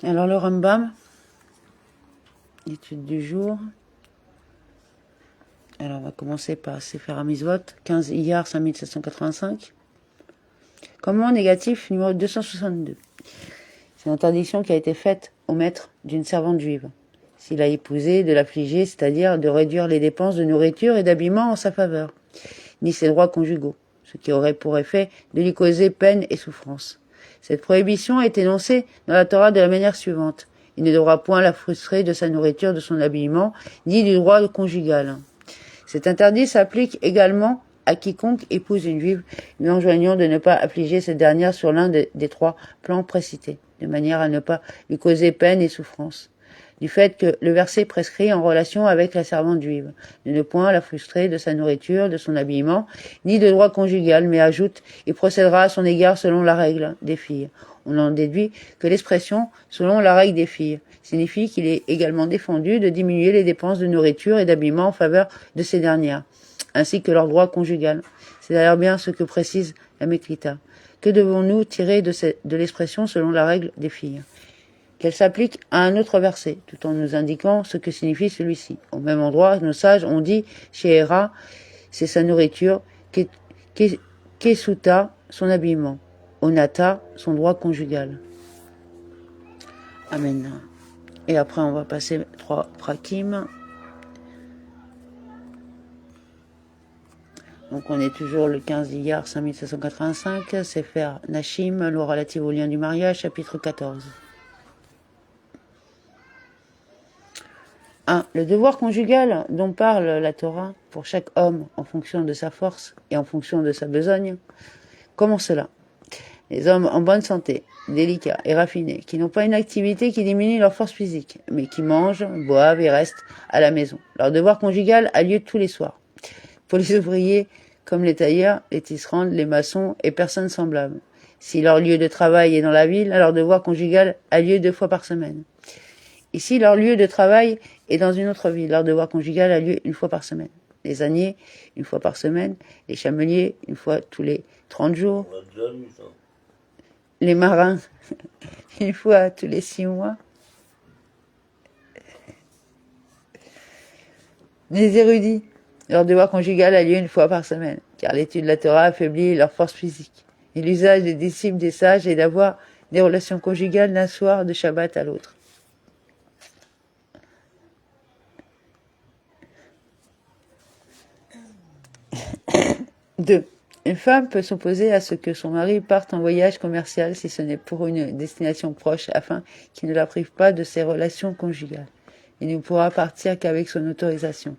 Alors le Rambam, l'étude du jour. Alors on va commencer par Sefer HaMitzvot, 15 Iyar 5785. Commandement négatif numéro 262. C'est une interdiction qui a été faite au maître d'une servante juive, s'il a épousé, de l'affliger, c'est-à-dire de réduire les dépenses de nourriture et d'habillement en sa faveur, ni ses droits conjugaux, ce qui aurait pour effet de lui causer peine et souffrance. Cette prohibition est énoncée dans la Torah de la manière suivante. Il ne devra point la frustrer de sa nourriture, de son habillement, ni du droit conjugal. Cet interdit s'applique également à quiconque épouse une juive, lui enjoignant de ne pas affliger cette dernière sur l'un des trois plans précités, de manière à ne pas lui causer peine et souffrance. Du fait que le verset prescrit en relation avec la servante juive, de ne point la frustrer de sa nourriture, de son habillement, ni de droit conjugal, mais ajoute, il procédera à son égard selon la règle des filles. On en déduit que l'expression « selon la règle des filles » signifie qu'il est également défendu de diminuer les dépenses de nourriture et d'habillement en faveur de ces dernières, ainsi que leur droit conjugal. C'est d'ailleurs bien ce que précise la Meklita. Que devons-nous tirer de l'expression « selon la règle des filles » ? Qu'elle s'applique à un autre verset, tout en nous indiquant ce que signifie celui-ci. Au même endroit, nos sages ont dit « She'era », c'est sa nourriture, « Kesuta », son habillement, « Onata », son droit conjugal. Amen. Et après, on va passer 3 prakim. Donc, on est toujours le 15 Iyar 5785, Sefer Nashim, loi relative au lien du mariage, chapitre 14. 1. Le devoir conjugal dont parle la Torah pour chaque homme en fonction de sa force et en fonction de sa besogne. Comment cela ? Les hommes en bonne santé, délicats et raffinés, qui n'ont pas une activité qui diminue leur force physique, mais qui mangent, boivent et restent à la maison. Leur devoir conjugal a lieu tous les soirs. Pour les ouvriers, comme les tailleurs, les tisserands, les maçons et personnes semblables. Si leur lieu de travail est dans la ville, leur devoir conjugal a lieu 2 fois par semaine. Ici, leur lieu de travail est dans une autre ville. Leur devoir conjugal a lieu 1 fois par semaine. Les âniers, 1 fois par semaine. Les chameliers, 1 fois tous les 30 jours. Les marins, 1 fois tous les 6 mois. Les érudits, leur devoir conjugal a lieu 1 fois par semaine, car l'étude de la Torah affaiblit leur force physique. Et l'usage des disciples des sages est d'avoir des relations conjugales d'un soir de Shabbat à l'autre. 2. Une femme peut s'opposer à ce que son mari parte en voyage commercial si ce n'est pour une destination proche afin qu'il ne la prive pas de ses relations conjugales. Il ne pourra partir qu'avec son autorisation.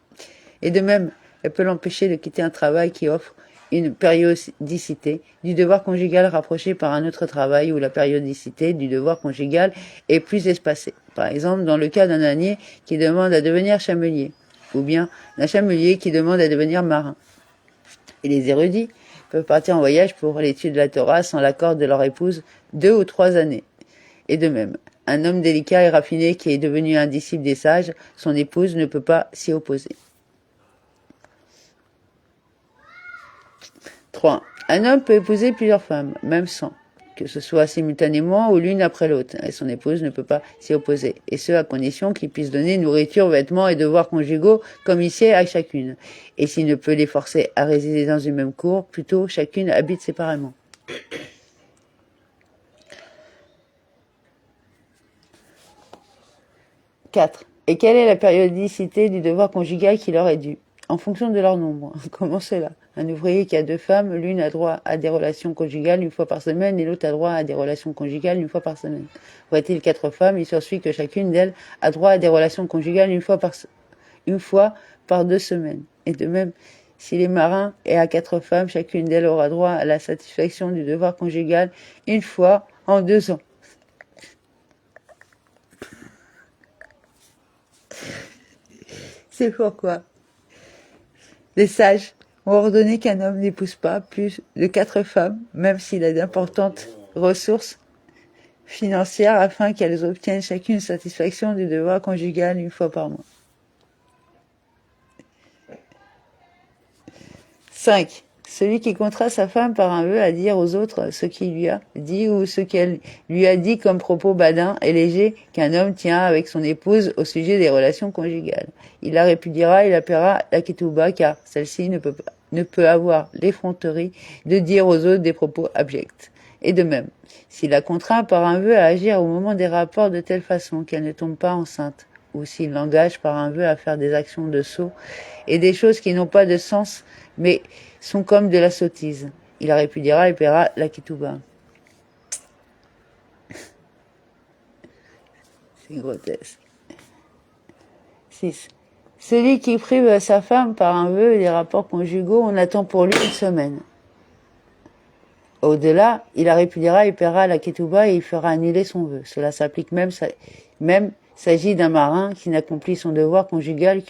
Et de même, elle peut l'empêcher de quitter un travail qui offre une périodicité du devoir conjugal rapproché par un autre travail où la périodicité du devoir conjugal est plus espacée. Par exemple, dans le cas d'un ânier qui demande à devenir chamelier, ou bien d'un chamelier qui demande à devenir marin. Et les érudits peuvent partir en voyage pour l'étude de la Torah sans l'accord de leur épouse 2 ou 3 années. Et de même, un homme délicat et raffiné qui est devenu un disciple des sages, son épouse ne peut pas s'y opposer. 3. Un homme peut épouser plusieurs femmes, même sans, que ce soit simultanément ou l'une après l'autre, et son épouse ne peut pas s'y opposer, et ce à condition qu'il puisse donner nourriture, vêtements et devoirs conjugaux comme ici à chacune. Et s'il ne peut les forcer à résider dans une même cour, plutôt chacune habite séparément. 4. Et quelle est la périodicité du devoir conjugal qui leur est dû ? En fonction de leur nombre. Comment cela ? Un ouvrier qui a 2 femmes, l'une a droit à des relations conjugales 1 fois par semaine et l'autre a droit à des relations conjugales 1 fois par semaine. Aurait-il 4 femmes, il s'ensuit que chacune d'elles a droit à des relations conjugales 1 fois par 2 semaines. Et de même, si les marins et à 4 femmes, chacune d'elles aura droit à la satisfaction du devoir conjugal 1 fois en 2 ans. C'est pourquoi les sages ont ordonné qu'un homme n'épouse pas plus de 4 femmes, même s'il a d'importantes ressources financières, afin qu'elles obtiennent chacune satisfaction du devoir conjugal 1 fois par mois. 5. Celui qui contraint sa femme par un vœu à dire aux autres ce qu'il lui a dit ou ce qu'elle lui a dit comme propos badin et léger qu'un homme tient avec son épouse au sujet des relations conjugales. Il la répudiera et la paiera la ketouba car celle-ci ne peut avoir l'effronterie de dire aux autres des propos abjects. Et de même, s'il la contraint par un vœu à agir au moment des rapports de telle façon qu'elle ne tombe pas enceinte, ou s'il l'engage par un vœu à faire des actions de sot et des choses qui n'ont pas de sens mais sont comme de la sottise, il la répudiera et paiera la ketouba. C'est grotesque. 6. Celui qui prive sa femme par un vœu des rapports conjugaux, on attend pour lui une semaine. Au-delà, il la répudiera et paiera la ketouba et il fera annuler son vœu. Cela s'applique même s'agit d'un marin qui n'accomplit son devoir conjugal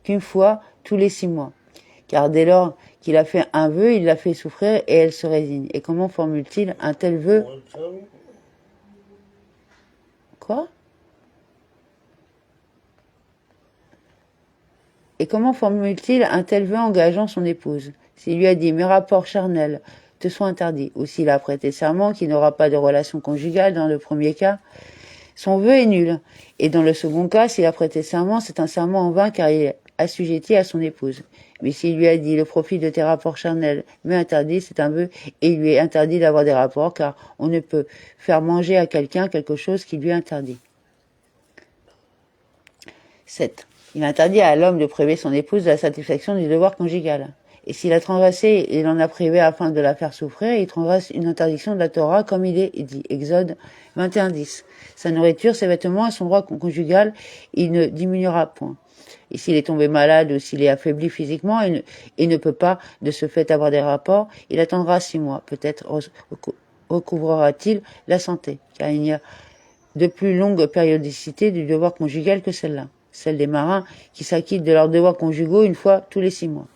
qu'une fois tous les 6 mois. Car dès lors qu'il a fait un vœu, il la fait souffrir et elle se résigne. Et comment formule-t-il un tel vœu? Quoi? Et comment formule-t-il un tel vœu engageant son épouse? S'il lui a dit « mes rapports charnels te sont interdits » ou s'il a prêté serment qu'il n'aura pas de relation conjugale dans le premier cas, son vœu est nul. Et dans le second cas, s'il a prêté serment, c'est un serment en vain car il est assujetti à son épouse. Mais s'il lui a dit « le profit de tes rapports charnels m'est interdit », c'est un vœu et il lui est interdit d'avoir des rapports car on ne peut faire manger à quelqu'un quelque chose qui lui est interdit. 7. Il interdit à l'homme de priver son épouse de la satisfaction du devoir conjugal. Et s'il a transgressé et l'en a privé afin de la faire souffrir, il transgresse une interdiction de la Torah comme il est dit. Exode 21:10. Sa nourriture, ses vêtements et son droit conjugal, il ne diminuera point. Et s'il est tombé malade ou s'il est affaibli physiquement et ne peut pas de ce fait avoir des rapports, il attendra 6 mois. Peut-être recouvrera-t-il la santé, car il n'y a de plus longue périodicité du devoir conjugal que celle-là. Celle des marins qui s'acquittent de leurs devoirs conjugaux une fois tous les 6 mois.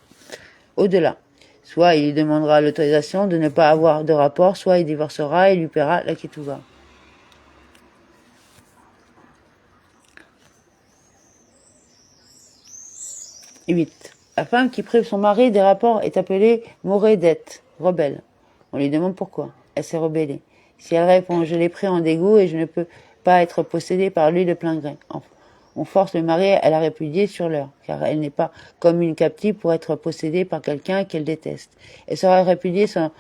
Au-delà, soit il lui demandera l'autorisation de ne pas avoir de rapport, soit il divorcera et lui paiera la ketouba. Et 8. La femme qui prive son mari des rapports est appelée morédette, rebelle. On lui demande pourquoi. Elle s'est rebellée. Si elle répond « je l'ai pris en dégoût et je ne peux pas être possédée par lui de plein gré », on force le mari à la répudier sur l'heure, car elle n'est pas comme une captive pour être possédée par quelqu'un qu'elle déteste. Elle sera répudiée sans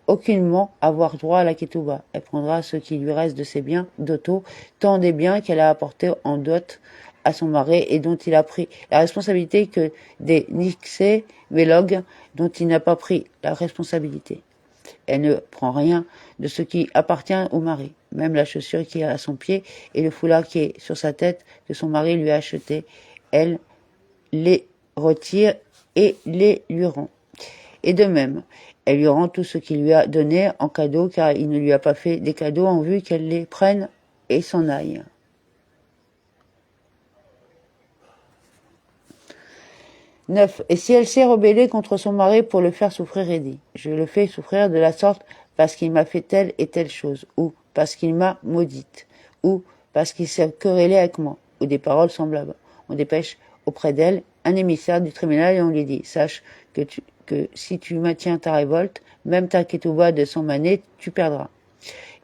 aucunement avoir droit à la ketouba. Elle prendra ce qui lui reste de ses biens d'auto, tant des biens qu'elle a apportés en dot à son mari et dont il a pris la responsabilité que des nixés vélogues dont il n'a pas pris la responsabilité. Elle ne prend rien de ce qui appartient au mari, même la chaussure qui est à son pied et le foulard qui est sur sa tête que son mari lui a acheté. Elle les retire et les lui rend. Et de même, elle lui rend tout ce qu'il lui a donné en cadeau car il ne lui a pas fait des cadeaux en vue qu'elle les prenne et s'en aille. 9. Et si elle s'est rebellée contre son mari pour le faire souffrir et dit « je le fais souffrir de la sorte parce qu'il m'a fait telle et telle chose » ou « parce qu'il m'a maudite » ou « parce qu'il s'est querellé avec moi » ou des paroles semblables. On dépêche auprès d'elle un émissaire du tribunal et on lui dit « sache que si tu maintiens ta révolte, même ta ketouba de 100 manées, tu perdras. »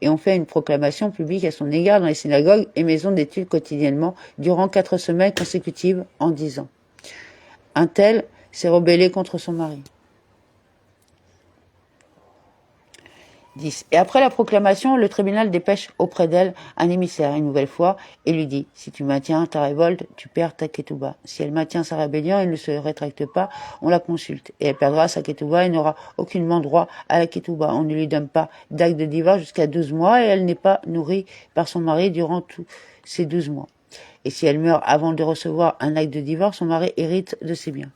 Et on fait une proclamation publique à son égard dans les synagogues et maisons d'études quotidiennement durant 4 semaines consécutives en 10 ans. Un tel s'est rebellé contre son mari. 10. Et après la proclamation, le tribunal dépêche auprès d'elle un émissaire une nouvelle fois et lui dit « si tu maintiens ta révolte, tu perds ta ketouba. Si elle maintient sa rébellion et ne se rétracte pas, on la consulte. Et elle perdra sa ketouba et n'aura aucunement droit à la ketouba. On ne lui donne pas d'acte de divorce jusqu'à 12 mois et elle n'est pas nourrie par son mari durant tous ces 12 mois. Et si elle meurt avant de recevoir un acte de divorce, son mari hérite de ses biens.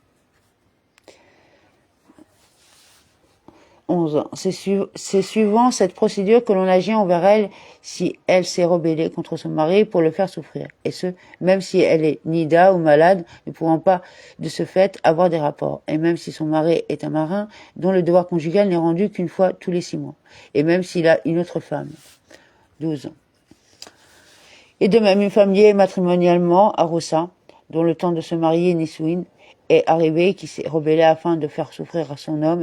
11. C'est suivant cette procédure que l'on agit envers elle si elle s'est rebellée contre son mari pour le faire souffrir. Et ce, même si elle est nida ou malade, ne pouvant pas de ce fait avoir des rapports. Et même si son mari est un marin, dont le devoir conjugal n'est rendu qu'une fois tous les 6 mois. Et même s'il a une autre femme. 12. Et de même, une femme liée matrimonialement à Roussa, dont le temps de se marier Nisouine est arrivé, qui s'est rebellée afin de faire souffrir à son homme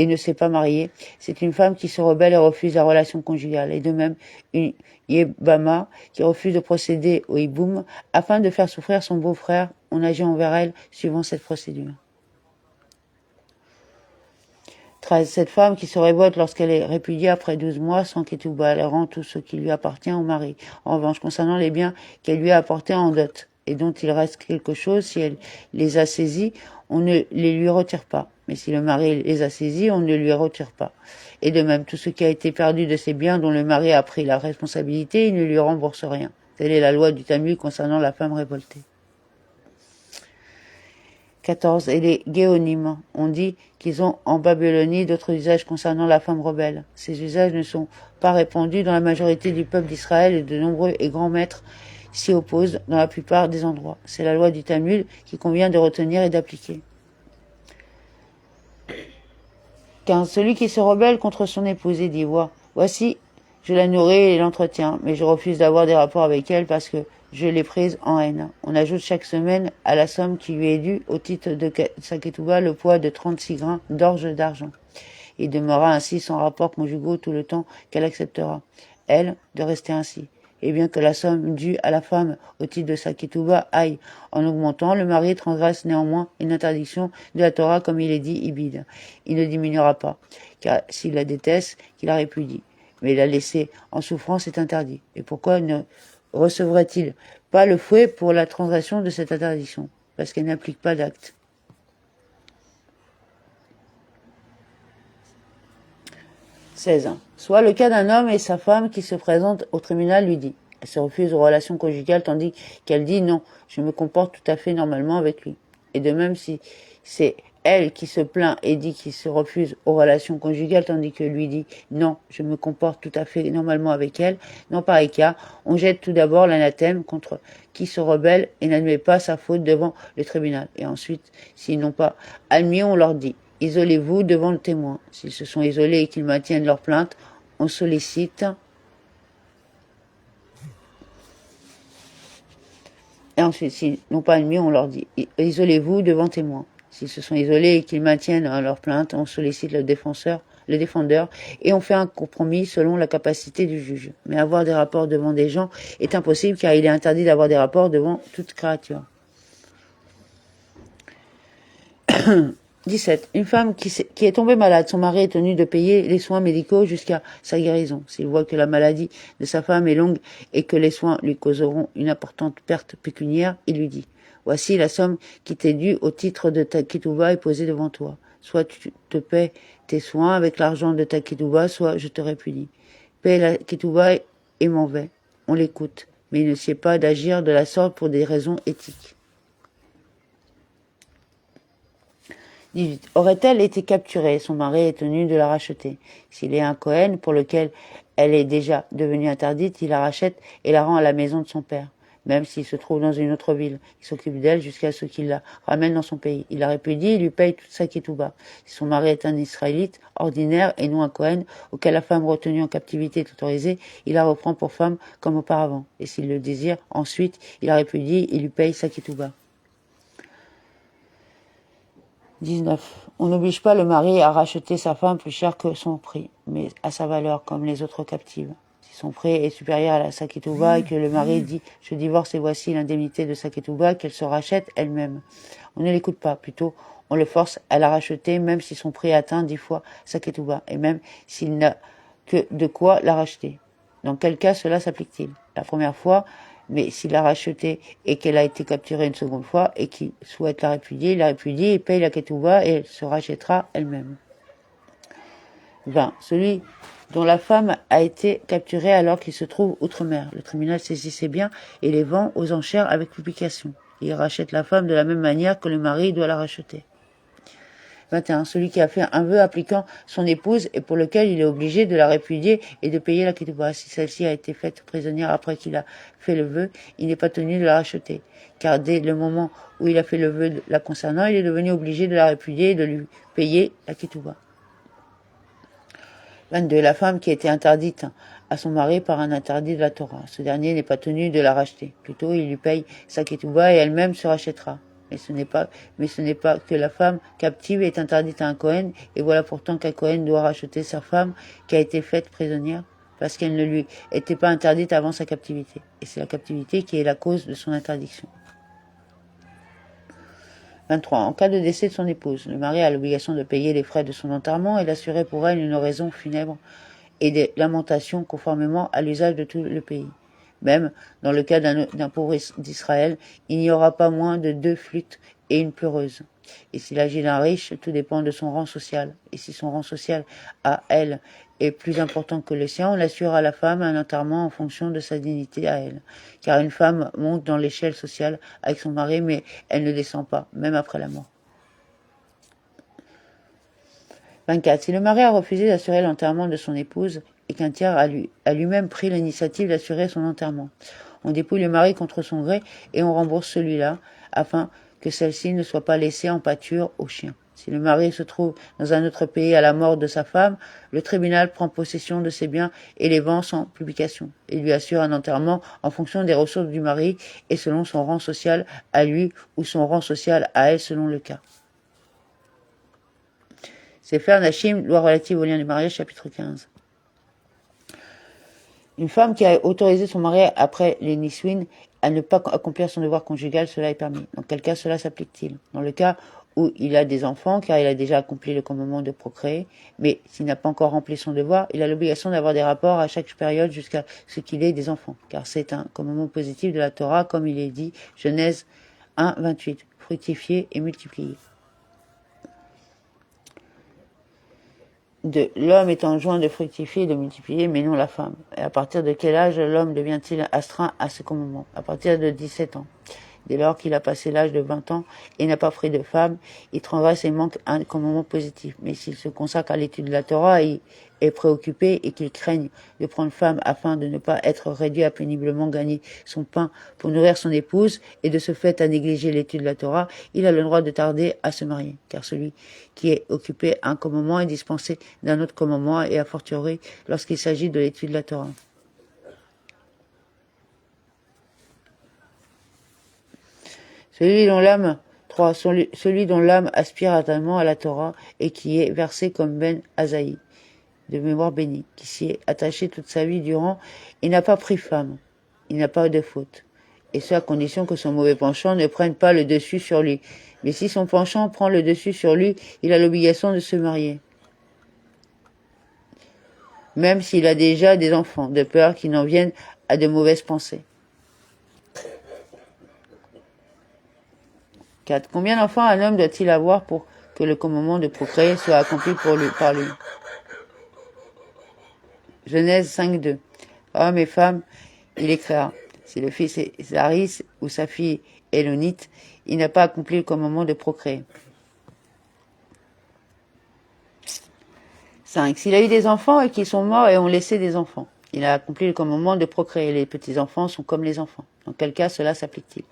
et ne s'est pas mariée, c'est une femme qui se rebelle et refuse la relation conjugale. Et de même, une Yébama qui refuse de procéder au hiboum afin de faire souffrir son beau-frère, on agit envers elle suivant cette procédure. 13. Cette femme qui se révolte lorsqu'elle est répudiée après 12 mois sans ketouba, elle rend tout ce qui lui appartient au mari. En revanche, concernant les biens qu'elle lui a apportés en dot et dont il reste quelque chose, si elle les a saisis, on ne les lui retire pas. Mais si le mari les a saisis, on ne lui retire pas. Et de même, tout ce qui a été perdu de ses biens dont le mari a pris la responsabilité, il ne lui rembourse rien. Telle est la loi du Talmud concernant la femme révoltée. 14. Et les Géonim ont dit qu'ils ont en Babylonie d'autres usages concernant la femme rebelle. Ces usages ne sont pas répandus dans la majorité du peuple d'Israël et de nombreux et grands maîtres s'y opposent dans la plupart des endroits. C'est la loi du Talmud qu'il convient de retenir et d'appliquer. 15. Celui qui se rebelle contre son épouse et dit « Voici, je la nourris et l'entretiens, mais je refuse d'avoir des rapports avec elle parce que je l'ai prise en haine. » On ajoute chaque semaine à la somme qui lui est due au titre de sa ketouba le poids de 36 grains d'orge d'argent. Il demeurera ainsi sans rapport conjugaux tout le temps qu'elle acceptera, elle, de rester ainsi. Et bien que la somme due à la femme au titre de sa ketouba aille en augmentant, le mari transgresse néanmoins une interdiction de la Torah comme il est dit ibid. Il ne diminuera pas, car s'il la déteste, qu'il la répudie. Mais la laisser en souffrance est interdit. Et pourquoi ne recevrait-il pas le fouet pour la transgression de cette interdiction? Parce qu'elle n'implique pas d'acte. 16. Soit le cas d'un homme et sa femme qui se présentent au tribunal lui dit. Elle se refuse aux relations conjugales tandis qu'elle dit non, je me comporte tout à fait normalement avec lui. Et de même si c'est elle qui se plaint et dit qu'il se refuse aux relations conjugales tandis que lui dit non, je me comporte tout à fait normalement avec elle, dans pareil cas, on jette tout d'abord l'anathème contre qui se rebelle et n'admet pas sa faute devant le tribunal. Et ensuite, s'ils n'ont pas admis, on leur dit isolez-vous devant le témoin. S'ils se sont isolés et qu'ils maintiennent leur plainte, on sollicite. Et ensuite, s'ils n'ont pas admis, on leur dit isolez-vous devant témoin. S'ils se sont isolés et qu'ils maintiennent leur plainte, on sollicite le défendeur, et on fait un compromis selon la capacité du juge. Mais avoir des rapports devant des gens est impossible car il est interdit d'avoir des rapports devant toute créature. 17. Une femme qui est tombée malade, son mari est tenu de payer les soins médicaux jusqu'à sa guérison. S'il voit que la maladie de sa femme est longue et que les soins lui causeront une importante perte pécuniaire, il lui dit « Voici la somme qui t'est due au titre de ta ketouba est posée devant toi. Soit tu te paies tes soins avec l'argent de ta ketouba, soit je te répudie. Paie la ketouba et m'en vais. » On l'écoute, mais il ne sied pas d'agir de la sorte pour des raisons éthiques. 18. Aurait-elle été capturée, son mari est tenu de la racheter. S'il est un Cohen pour lequel elle est déjà devenue interdite, il la rachète et la rend à la maison de son père, même s'il se trouve dans une autre ville. Il s'occupe d'elle jusqu'à ce qu'il la ramène dans son pays. Il la répudie, il lui paye toute sa ketouba. Si son mari est un Israélite ordinaire et non un Cohen, auquel la femme retenue en captivité est autorisée, il la reprend pour femme comme auparavant. Et s'il le désire, ensuite, il la répudie, il lui paye sa ketouba. 19. On n'oblige pas le mari à racheter sa femme plus cher que son prix, mais à sa valeur, comme les autres captives. Si son prix est supérieur à la saketouba et que le mari dit « je divorce et voici l'indemnité de saketouba », qu'elle se rachète elle-même. On ne l'écoute pas, plutôt on le force à la racheter même si son prix atteint 10 fois saketouba, et même s'il n'a que de quoi la racheter. Dans quel cas cela s'applique-t-il? La première fois, mais s'il l'a rachetée et qu'elle a été capturée une seconde fois et qu'il souhaite la répudie, il la répudie et paye la ketouba et elle se rachètera elle-même. 20. Celui dont la femme a été capturée alors qu'il se trouve outre-mer. Le tribunal saisit ses biens et les vend aux enchères avec publication. Il rachète la femme de la même manière que le mari doit la racheter. 21. Celui qui a fait un vœu appliquant son épouse et pour lequel il est obligé de la répudier et de payer la ketouba. Si celle-ci a été faite prisonnière après qu'il a fait le vœu, il n'est pas tenu de la racheter. Car dès le moment où il a fait le vœu la concernant, il est devenu obligé de la répudier et de lui payer la ketouba. 22. La femme qui a été interdite à son mari par un interdit de la Torah. Ce dernier n'est pas tenu de la racheter. Plutôt, il lui paye sa ketouba et elle-même se rachètera. mais ce n'est pas que la femme captive est interdite à un Cohen, et voilà pourtant qu'un Cohen doit racheter sa femme qui a été faite prisonnière, parce qu'elle ne lui était pas interdite avant sa captivité. Et c'est la captivité qui est la cause de son interdiction. 23. En cas de décès de son épouse, le mari a l'obligation de payer les frais de son enterrement et d'assurer pour elle une oraison funèbre et des lamentations conformément à l'usage de tout le pays. Même dans le cas d'un pauvre d'Israël, il n'y aura pas moins de 2 flûtes et une pleureuse. Et s'il agit d'un riche, tout dépend de son rang social. Et si son rang social à elle est plus important que le sien, on assure à la femme un enterrement en fonction de sa dignité à elle. Car une femme monte dans l'échelle sociale avec son mari, mais elle ne descend pas, même après la mort. 24. Si le mari a refusé d'assurer l'enterrement de son épouse et qu'un tiers a lui-même pris l'initiative d'assurer son enterrement, on dépouille le mari contre son gré et on rembourse celui-là afin que celle-ci ne soit pas laissée en pâture aux chiens. Si le mari se trouve dans un autre pays à la mort de sa femme, le tribunal prend possession de ses biens et les vend sans publication. Il lui assure un enterrement en fonction des ressources du mari et selon son rang social à lui ou son rang social à elle selon le cas. Sefer Nashim, loi relative au lien du mariage, chapitre 15. Une femme qui a autorisé son mari après les Niswin à ne pas accomplir son devoir conjugal, cela est permis. Dans quel cas cela s'applique-t-il? Dans le cas où il a des enfants, car il a déjà accompli le commandement de procréer, mais s'il n'a pas encore rempli son devoir, il a l'obligation d'avoir des rapports à chaque période jusqu'à ce qu'il ait des enfants, car c'est un commandement positif de la Torah, comme il est dit, Genèse 1, 28, fructifier et multiplier. L'homme est enjoint de fructifier et de multiplier, mais non la femme. Et à partir de quel âge l'homme devient-il astreint à ce commandement? À partir de 17 ans. Dès lors qu'il a passé l'âge de 20 ans et n'a pas pris de femme, il transgresse et manque un commandement positif. Mais s'il se consacre à l'étude de la Torah et est préoccupé et qu'il craigne de prendre femme afin de ne pas être réduit à péniblement gagner son pain pour nourrir son épouse et de ce fait à négliger l'étude de la Torah, il a le droit de tarder à se marier. Car celui qui est occupé à un commandement est dispensé d'un autre commandement et a fortiori lorsqu'il s'agit de l'étude de la Torah. Celui dont l'âme aspire ardemment à la Torah et qui est versé comme Ben Azaï, de mémoire bénie, qui s'y est attaché toute sa vie durant et n'a pas pris femme. Il n'a pas de faute. Et ce à condition que son mauvais penchant ne prenne pas le dessus sur lui. Mais si son penchant prend le dessus sur lui, il a l'obligation de se marier. Même s'il a déjà des enfants, de peur qu'ils n'en viennent à de mauvaises pensées. 4. Combien d'enfants un homme doit-il avoir pour que le commandement de procréer soit accompli par lui? Genèse 5.2. Hommes et femmes, il écrira. Si le fils est Zaris ou sa fille Élonite, il n'a pas accompli le commandement de procréer. 5. S'il a eu des enfants et qu'ils sont morts et ont laissé des enfants, il a accompli le commandement de procréer. Les petits-enfants sont comme les enfants. Dans quel cas cela s'applique-t-il?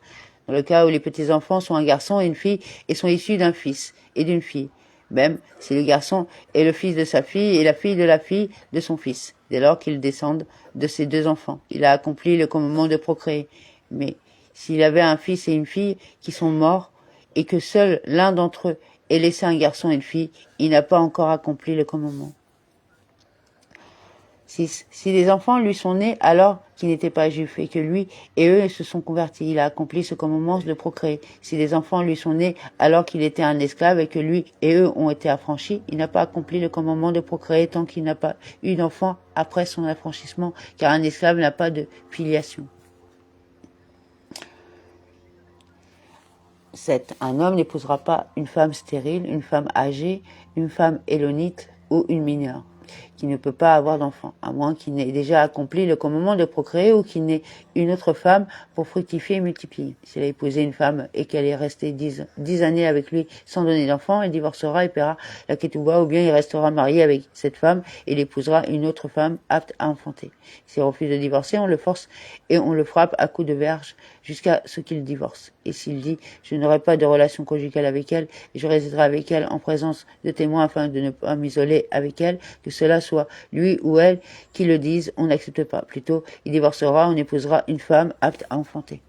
Dans le cas où les petits-enfants sont un garçon et une fille et sont issus d'un fils et d'une fille, même si le garçon est le fils de sa fille et la fille de son fils, dès lors qu'ils descendent de ces deux enfants. Il a accompli le commandement de procréer. Mais s'il avait un fils et une fille qui sont morts et que seul l'un d'entre eux ait laissé un garçon et une fille, il n'a pas encore accompli le commandement. 6. Si des enfants lui sont nés alors qu'il n'était pas juif et que lui et eux se sont convertis, il a accompli ce commandement de procréer. Si des enfants lui sont nés alors qu'il était un esclave et que lui et eux ont été affranchis, il n'a pas accompli le commandement de procréer tant qu'il n'a pas eu d'enfant après son affranchissement, car un esclave n'a pas de filiation. 7. Un homme n'épousera pas une femme stérile, une femme âgée, une femme élonite ou une mineure qui ne peut pas avoir d'enfant, à moins qu'il n'ait déjà accompli le commandement de procréer ou qu'il n'ait une autre femme pour fructifier et multiplier. S'il a épousé une femme et qu'elle est restée 10 années avec lui sans donner d'enfant, il divorcera et paiera la ketouba, ou bien il restera marié avec cette femme et il épousera une autre femme apte à enfanter. S'il refuse de divorcer, on le force et on le frappe à coups de verge jusqu'à ce qu'il divorce. Et s'il dit « je n'aurai pas de relation conjugale avec elle et je résiderai avec elle en présence de témoins afin de ne pas m'isoler avec elle », que cela soit lui ou elle qui le dise, on n'accepte pas. Plutôt, il divorcera, on épousera une femme apte à enfanter.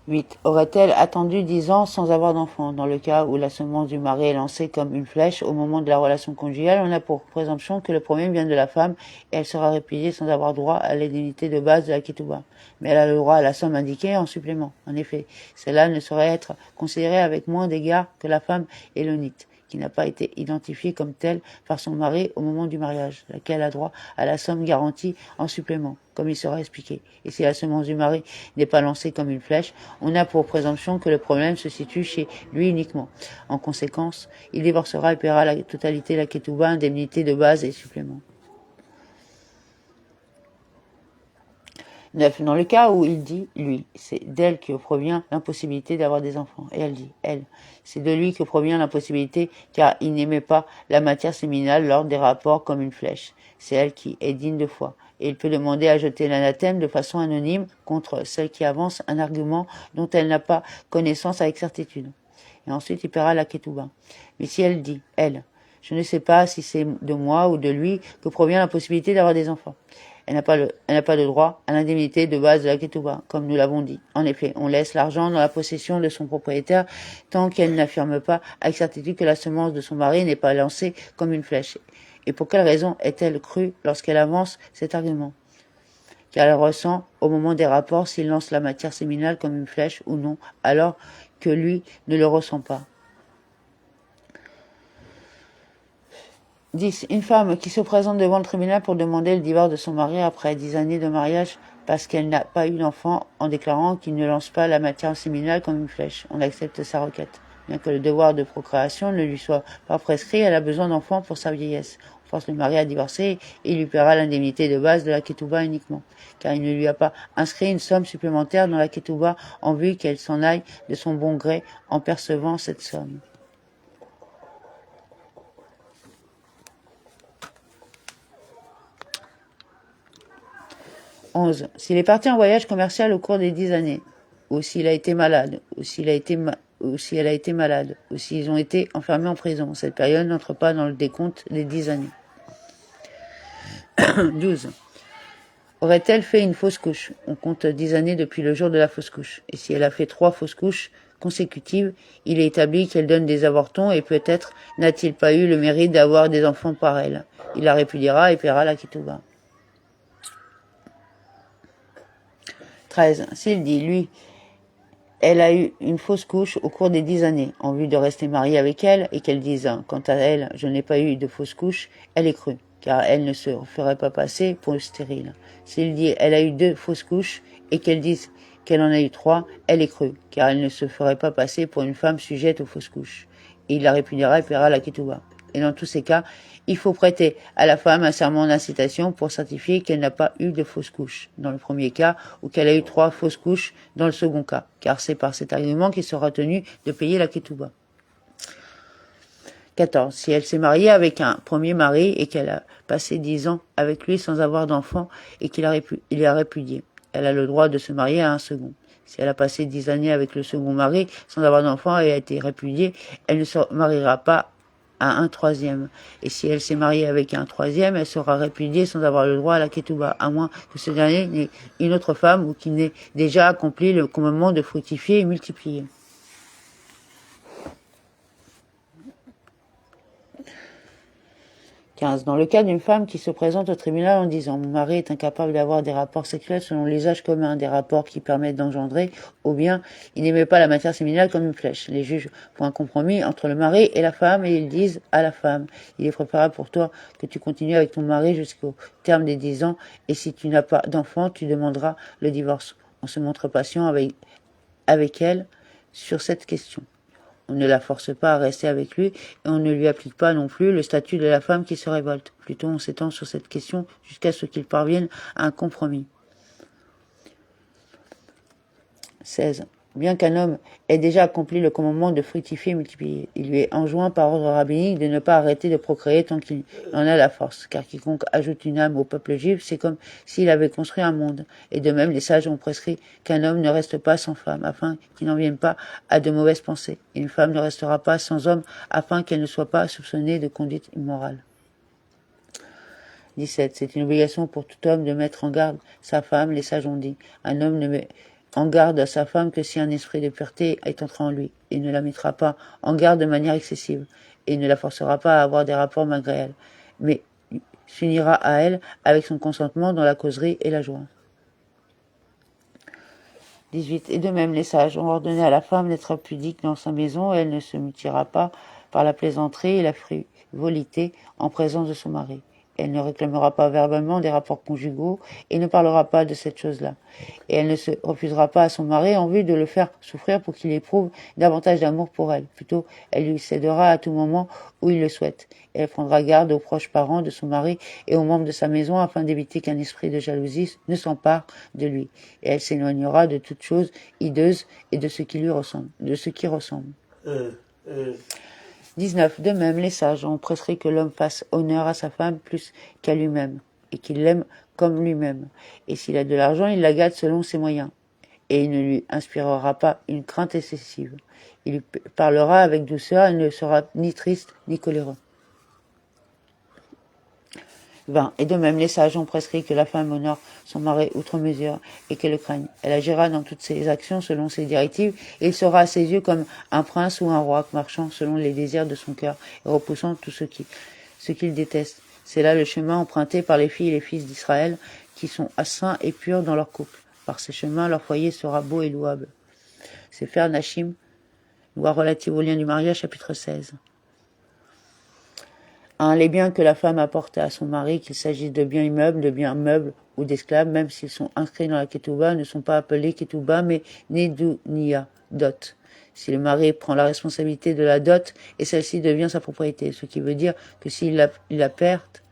8. Aurait-elle attendu 10 ans sans avoir d'enfant? Dans le cas où la semence du mari est lancée comme une flèche au moment de la relation conjugale, on a pour présomption que le premier vient de la femme et elle sera répudiée sans avoir droit à l'indemnité de base de la ketouba. Mais elle a le droit à la somme indiquée en supplément. En effet, celle-là ne saurait être considérée avec moins d'égard que la femme élonite, qui n'a pas été identifiée comme telle par son mari au moment du mariage, laquelle a droit à la somme garantie en supplément, comme il sera expliqué. Et si la semence du mari n'est pas lancée comme une flèche, on a pour présomption que le problème se situe chez lui uniquement. En conséquence, il divorcera et paiera la totalité de la ketouba, indemnité de base et supplément. 9. Dans le cas où il dit « lui », c'est d'elle que provient l'impossibilité d'avoir des enfants. Et elle dit « elle ». C'est de lui que provient l'impossibilité, car il n'aimait pas la matière séminale lors des rapports comme une flèche. C'est elle qui est digne de foi. Et il peut demander à jeter l'anathème de façon anonyme contre celle qui avance un argument dont elle n'a pas connaissance avec certitude. Et ensuite, il paiera la ketouba. Mais si elle dit « elle », je ne sais pas si c'est de moi ou de lui que provient la possibilité d'avoir des enfants. Elle n'a pas de droit à l'indemnité de base de la ketouba, comme nous l'avons dit. En effet, on laisse l'argent dans la possession de son propriétaire tant qu'elle n'affirme pas avec certitude que la semence de son mari n'est pas lancée comme une flèche. Et pour quelle raison est-elle crue lorsqu'elle avance cet argument? Car elle ressent, au moment des rapports, s'il lance la matière séminale comme une flèche ou non, alors que lui ne le ressent pas. 10. Une femme qui se présente devant le tribunal pour demander le divorce de son mari après 10 années de mariage parce qu'elle n'a pas eu d'enfant en déclarant qu'il ne lance pas la matière séminale comme une flèche. On accepte sa requête. Bien que le devoir de procréation ne lui soit pas prescrit, elle a besoin d'enfants pour sa vieillesse. On force le mari à divorcer et il lui paiera l'indemnité de base de la ketouba uniquement, car il ne lui a pas inscrit une somme supplémentaire dans la ketouba en vue qu'elle s'en aille de son bon gré en percevant cette somme. 11. S'il est parti en voyage commercial au cours des 10 années, ou s'il a été malade, ou si elle a été malade, ou s'ils ont été enfermés en prison, cette période n'entre pas dans le décompte des 10 années. 12. Aurait-elle fait une fausse couche? On compte 10 années depuis le jour de la fausse couche. Et si elle a fait 3 fausses couches consécutives, il est établi qu'elle donne des avortons et peut-être n'a-t-il pas eu le mérite d'avoir des enfants par elle. Il la répudiera et paiera la ketouba. 13. S'il dit, lui, elle a eu une fausse couche au cours des 10 années, en vue de rester mariée avec elle, et qu'elle dise, quant à elle, je n'ai pas eu de fausse couche, elle est crue, car elle ne se ferait pas passer pour stérile. S'il dit, elle a eu 2 fausses couches, et qu'elle dise qu'elle en a eu 3, elle est crue, car elle ne se ferait pas passer pour une femme sujette aux fausses couches. Et il la répudiera et paiera la ketouba. Et dans tous ces cas, il faut prêter à la femme un serment d'incitation pour certifier qu'elle n'a pas eu de fausses couches, dans le premier cas, ou qu'elle a eu 3 fausses couches dans le second cas, car c'est par cet argument qu'il sera tenu de payer la ketouba. 14. Si elle s'est mariée avec un premier mari et qu'elle a passé 10 ans avec lui sans avoir d'enfant et qu'il l'a répudié, elle a le droit de se marier à un second. Si elle a passé 10 années avec le second mari sans avoir d'enfant et a été répudiée, elle ne se mariera pas à un troisième. Et si elle s'est mariée avec un troisième, elle sera répudiée sans avoir le droit à la ketouba, à moins que ce dernier n'ait une autre femme ou qu'il n'ait déjà accompli le commandement de fructifier et multiplier. 15. Dans le cas d'une femme qui se présente au tribunal en disant « Mon mari est incapable d'avoir des rapports sexuels selon l'usage commun, des rapports qui permettent d'engendrer, ou bien il n'aimait pas la matière séminale comme une flèche. » Les juges font un compromis entre le mari et la femme et ils disent à la femme « Il est préférable pour toi que tu continues avec ton mari jusqu'au terme des 10 ans et si tu n'as pas d'enfant, tu demanderas le divorce. » On se montre patient avec elle sur cette question. On ne la force pas à rester avec lui et on ne lui applique pas non plus le statut de la femme qui se révolte. Plutôt on s'étend sur cette question jusqu'à ce qu'ils parviennent à un compromis. 16. Bien qu'un homme ait déjà accompli le commandement de fructifier et multiplier, il lui est enjoint par ordre rabbinique de ne pas arrêter de procréer tant qu'il en a la force, car quiconque ajoute une âme au peuple juif, c'est comme s'il avait construit un monde. Et de même, les sages ont prescrit qu'un homme ne reste pas sans femme, afin qu'il n'en vienne pas à de mauvaises pensées. Et une femme ne restera pas sans homme, afin qu'elle ne soit pas soupçonnée de conduite immorale. 17. C'est une obligation pour tout homme de mettre en garde sa femme, les sages ont dit. Un homme ne met en garde à sa femme que si un esprit de pureté est entré en lui, et ne la mettra pas en garde de manière excessive, et ne la forcera pas à avoir des rapports malgré elle, mais s'unira à elle avec son consentement dans la causerie et la joie. 18. Et de même, les sages ont ordonné à la femme d'être pudique dans sa maison, et elle ne se mutira pas par la plaisanterie et la frivolité en présence de son mari. Elle ne réclamera pas verbalement des rapports conjugaux et ne parlera pas de cette chose-là. Et elle ne se refusera pas à son mari en vue de le faire souffrir pour qu'il éprouve davantage d'amour pour elle. Plutôt, elle lui cédera à tout moment où il le souhaite. Et elle prendra garde aux proches parents de son mari et aux membres de sa maison afin d'éviter qu'un esprit de jalousie ne s'empare de lui. Et elle s'éloignera de toute chose hideuse et de ce qui lui ressemble, de ce qui ressemble. 19. De même, les sages ont prescrit que l'homme fasse honneur à sa femme plus qu'à lui-même, et qu'il l'aime comme lui-même. Et s'il a de l'argent, il la gâte selon ses moyens, et il ne lui inspirera pas une crainte excessive. Il lui parlera avec douceur, il ne sera ni triste ni coléreux. 20. Et de même, les sages ont prescrit que la femme honore son mari outre mesure et qu'elle le craigne. Elle agira dans toutes ses actions selon ses directives et il sera à ses yeux comme un prince ou un roi marchant selon les désirs de son cœur et repoussant tout ce qu'il déteste. C'est là le chemin emprunté par les filles et les fils d'Israël qui sont saints et purs dans leur couple. Par ces chemins, leur foyer sera beau et louable. C'est Sefer Nashim, loi relative au lien du mariage, chapitre 16. 1. Les biens que la femme apporte à son mari, qu'il s'agisse de biens immeubles, de biens meubles ou d'esclaves, même s'ils sont inscrits dans la ketouba, ne sont pas appelés ketouba, mais nedounia, dot. Si le mari prend la responsabilité de la dot, et celle-ci devient sa propriété, ce qui veut dire que s'il y a perte,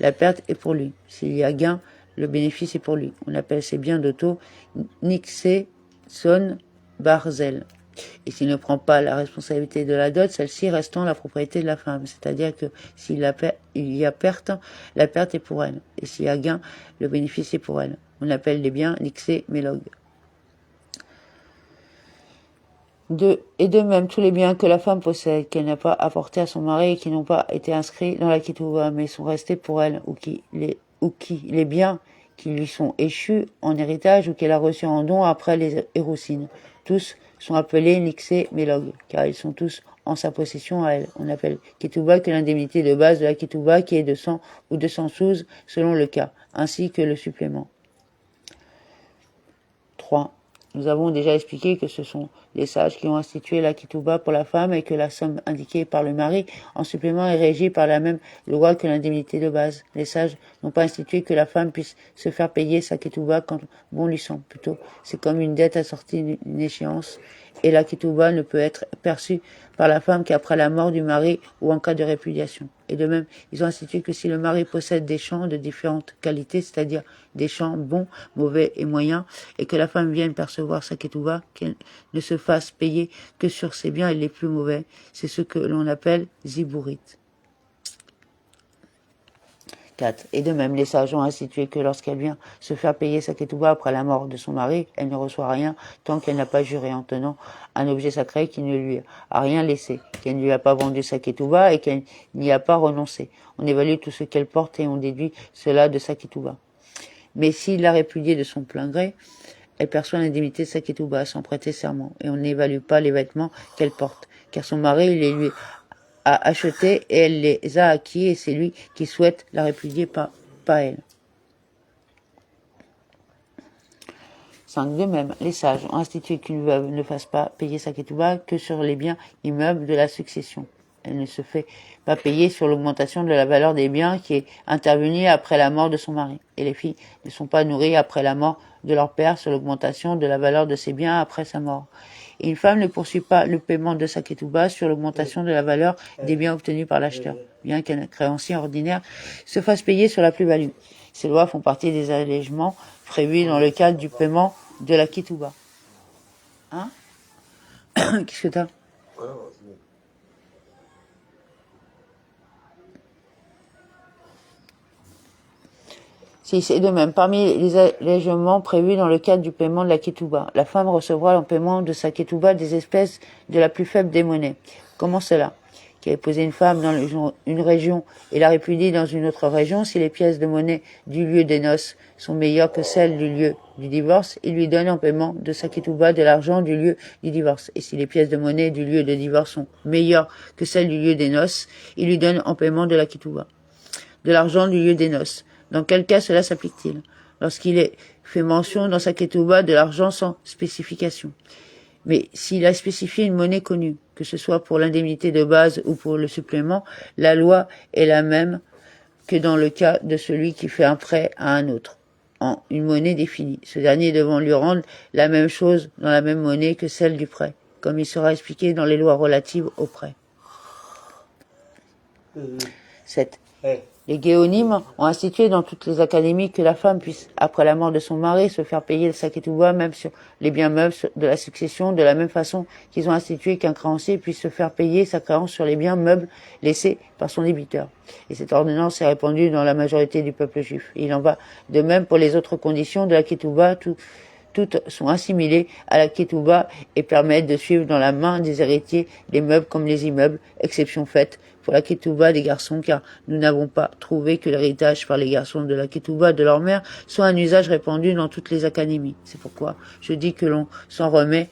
la perte est pour lui. S'il y a gain, le bénéfice est pour lui. On appelle ces biens d'auto Nixé Son Barzel. Et s'il ne prend pas la responsabilité de la dot, celle-ci restant la propriété de la femme. C'est-à-dire que s'il y a perte, la perte est pour elle. Et s'il y a gain, le bénéfice est pour elle. On appelle les biens Nixé Mélog. 2. Et de même, tous les biens que la femme possède, qu'elle n'a pas apportés à son mari et qui n'ont pas été inscrits dans la ketouba, mais sont restés pour elle, ou les biens qui lui sont échus en héritage ou qu'elle a reçus en don après les Héroussines. Tous sont appelés Nixé Mélog, car ils sont tous en sa possession à elle. On appelle ketouba que l'indemnité de base de la ketouba qui est de 100 ou 200 sous selon le cas, ainsi que le supplément. 3. Nous avons déjà expliqué que ce sont les sages qui ont institué la ketouba pour la femme et que la somme indiquée par le mari en supplément est régie par la même loi que l'indemnité de base. Les sages n'ont pas institué que la femme puisse se faire payer sa ketouba quand bon lui semble. Plutôt, c'est comme une dette assortie d'une échéance et la ketouba ne peut être perçue par la femme qu'après la mort du mari ou en cas de répudiation. Et de même, ils ont institué que si le mari possède des champs de différentes qualités, c'est-à-dire des champs bons, mauvais et moyens, et que la femme vienne percevoir sa ketouba, qu'elle ne se fasse payer que sur ses biens les plus mauvais, c'est ce que l'on appelle zibourite. 4. Et de même, les sages ont institué que lorsqu'elle vient se faire payer sa ketouba après la mort de son mari, elle ne reçoit rien tant qu'elle n'a pas juré en tenant un objet sacré qui ne lui a rien laissé, qu'elle ne lui a pas vendu sa ketouba et qu'elle n'y a pas renoncé. On évalue tout ce qu'elle porte et on déduit cela de sa ketouba. Mais s'il l'a répudiée de son plein gré, elle perçoit l'indemnité de sa ketouba sans prêter serment et on n'évalue pas les vêtements qu'elle porte, car son mari les lui a achetés et elle les a acquis et c'est lui qui souhaite la répudier, pas elle. 5. De même, les sages ont institué qu'une veuve ne fasse pas payer sa ketouba que sur les biens immeubles de la succession. Elle ne se fait pas payer sur l'augmentation de la valeur des biens qui est intervenue après la mort de son mari. Et les filles ne sont pas nourries après la mort de leur père sur l'augmentation de la valeur de ses biens après sa mort. Et une femme ne poursuit pas le paiement de sa ketouba sur l'augmentation de la valeur des biens obtenus par l'acheteur, bien qu'un créancier ordinaire se fasse payer sur la plus-value. Ces lois font partie des allègements prévus dans le cadre du paiement de la ketouba. Hein? Qu'est-ce que t'as? Si c'est de même, parmi les allègements prévus dans le cadre du paiement de la ketouba, la femme recevra en paiement de sa ketouba des espèces de la plus faible des monnaies. Comment cela? qui a épousé une femme dans une région et la répudie dans une autre région, si les pièces de monnaie du lieu des noces sont meilleures que celles du lieu du divorce, il lui donne en paiement de sa ketouba de l'argent du lieu du divorce. Et si les pièces de monnaie du lieu de divorce sont meilleures que celles du lieu des noces, il lui donne en paiement de la ketouba de l'argent du lieu des noces. Dans quel cas cela s'applique-t-il? Lorsqu'il est fait mention dans sa ketouba de l'argent sans spécification. Mais s'il a spécifié une monnaie connue, que ce soit pour l'indemnité de base ou pour le supplément, la loi est la même que dans le cas de celui qui fait un prêt à un autre, en une monnaie définie. Ce dernier devant lui rendre la même chose dans la même monnaie que celle du prêt, comme il sera expliqué dans les lois relatives au prêt. 7. Les géonimes ont institué dans toutes les académies que la femme puisse, après la mort de son mari, se faire payer sa ketouba même sur les biens meubles de la succession, de la même façon qu'ils ont institué qu'un créancier puisse se faire payer sa créance sur les biens meubles laissés par son débiteur. Et cette ordonnance est répandue dans la majorité du peuple juif. Il en va de même pour les autres conditions de la ketouba, toutes sont assimilées à la ketouba et permettent de suivre dans la main des héritiers les meubles comme les immeubles, exception faite pour la ketouba des garçons, car nous n'avons pas trouvé que l'héritage par les garçons de la ketouba de leur mère soit un usage répandu dans toutes les académies. C'est pourquoi je dis que l'on s'en remet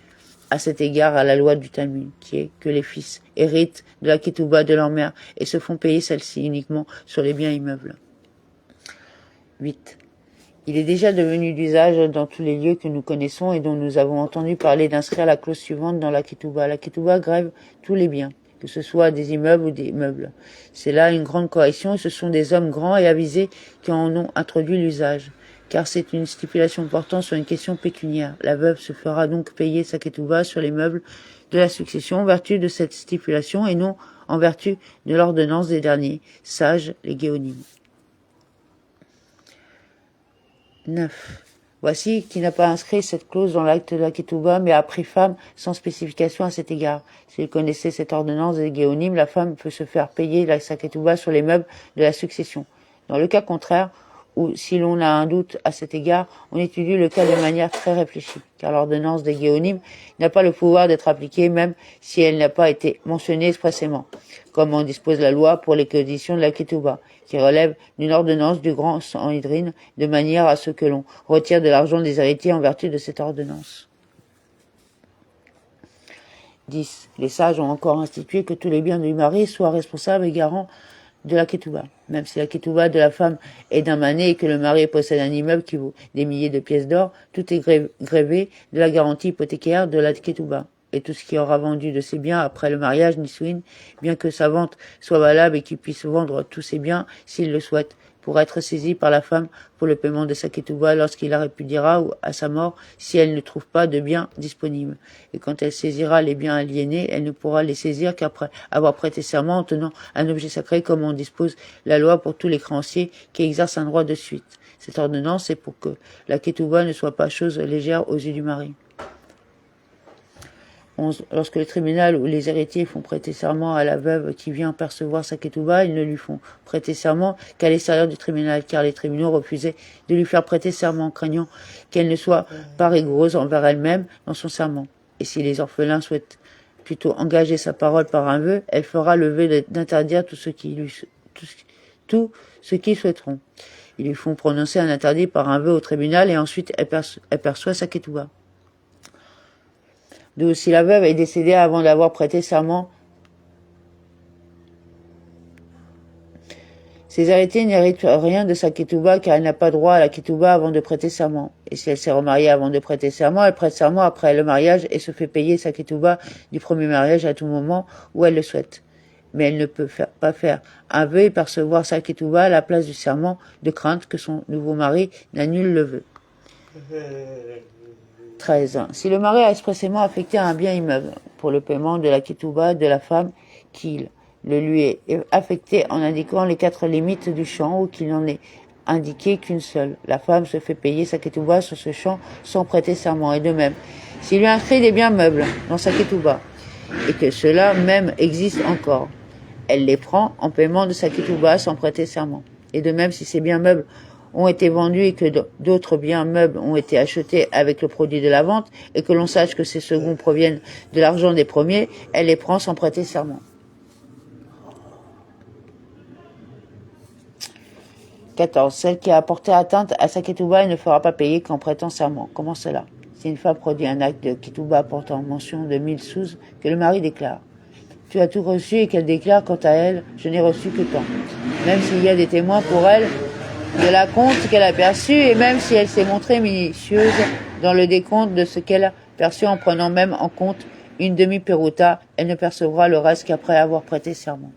à cet égard à la loi du Talmud, qui est que les fils héritent de la ketouba de leur mère et se font payer celle-ci uniquement sur les biens immeubles. 8. Il est déjà devenu d'usage dans tous les lieux que nous connaissons et dont nous avons entendu parler d'inscrire la clause suivante dans la ketouba. La ketouba grève tous les biens, que ce soit des immeubles ou des meubles. C'est là une grande correction et ce sont des hommes grands et avisés qui en ont introduit l'usage, car c'est une stipulation portant sur une question pécuniaire. La veuve se fera donc payer sa ketouba sur les meubles de la succession en vertu de cette stipulation et non en vertu de l'ordonnance des derniers sages, les géonimes. 9. Voici qui n'a pas inscrit cette clause dans l'acte de la ketouba, mais a pris femme sans spécification à cet égard. S'il connaissait cette ordonnance des géonimes, la femme peut se faire payer sa ketouba sur les meubles de la succession. Dans le cas contraire, ou si l'on a un doute à cet égard, on étudie le cas de manière très réfléchie, car l'ordonnance des géonimes n'a pas le pouvoir d'être appliquée, même si elle n'a pas été mentionnée expressément, comme en dispose la loi pour les conditions de la ketouba, qui relève d'une ordonnance du grand Sanhédrin, de manière à ce que l'on retire de l'argent des héritiers en vertu de cette ordonnance. 10. Les sages ont encore institué que tous les biens du mari soient responsables et garants de la ketouba. Même si la ketouba de la femme est d'un mané et que le mari possède un immeuble qui vaut des milliers de pièces d'or, tout est grévé de la garantie hypothécaire de la ketouba. Et tout ce qui aura vendu de ses biens après le mariage Nisouin, bien que sa vente soit valable et qu'il puisse vendre tous ses biens s'il le souhaite, pour être saisi par la femme pour le paiement de sa ketouba lorsqu'il la répudiera ou à sa mort si elle ne trouve pas de biens disponibles. Et quand elle saisira les biens aliénés, elle ne pourra les saisir qu'après avoir prêté serment en tenant un objet sacré comme en dispose la loi pour tous les créanciers qui exercent un droit de suite. Cette ordonnance est pour que la ketouba ne soit pas chose légère aux yeux du mari. 11. Lorsque le tribunal ou les héritiers font prêter serment à la veuve qui vient percevoir sa ketouba, ils ne lui font prêter serment qu'à l'extérieur du tribunal, car les tribunaux refusaient de lui faire prêter serment, craignant qu'elle ne soit pas rigoureuse envers elle-même dans son serment. Et si les orphelins souhaitent plutôt engager sa parole par un vœu, elle fera le vœu d'interdire tout ce qu'ils souhaiteront. Ils lui font prononcer un interdit par un vœu au tribunal et ensuite elle perçoit sa ketouba. D'où si la veuve est décédée avant d'avoir prêté serment, ses héritiers n'héritent rien de sa ketouba car elle n'a pas droit à la ketouba avant de prêter serment. Et si elle s'est remariée avant de prêter serment, elle prête serment après le mariage et se fait payer sa ketouba du premier mariage à tout moment où elle le souhaite. Mais elle ne peut pas faire un vœu et percevoir sa ketouba à la place du serment de crainte que son nouveau mari n'annule le vœu. 13. Si le mari a expressément affecté un bien immeuble pour le paiement de la ketouba de la femme qu'il le lui est affecté en indiquant les 4 limites du champ ou qu'il n'en ait indiqué qu'une seule, la femme se fait payer sa ketouba sur ce champ sans prêter serment. Et de même, s'il lui inscrit des biens meubles dans sa ketouba et que cela même existe encore, elle les prend en paiement de sa ketouba sans prêter serment. Et de même, si ces biens meubles ont été vendus et que d'autres biens meubles ont été achetés avec le produit de la vente et que l'on sache que ces seconds proviennent de l'argent des premiers, elle les prend sans prêter serment. 14. Celle qui a porté atteinte à sa ketouba, elle ne fera pas payer qu'en prêtant serment. Comment cela? Si une femme produit un acte de ketouba portant mention de 1000 sous, que le mari déclare. Tu as tout reçu et qu'elle déclare quant à elle, je n'ai reçu que tant. Même s'il y a des témoins pour elle, de la compte qu'elle a perçu et même si elle s'est montrée minutieuse dans le décompte de ce qu'elle a perçu en prenant même en compte une demi-peruta, elle ne percevra le reste qu'après avoir prêté serment.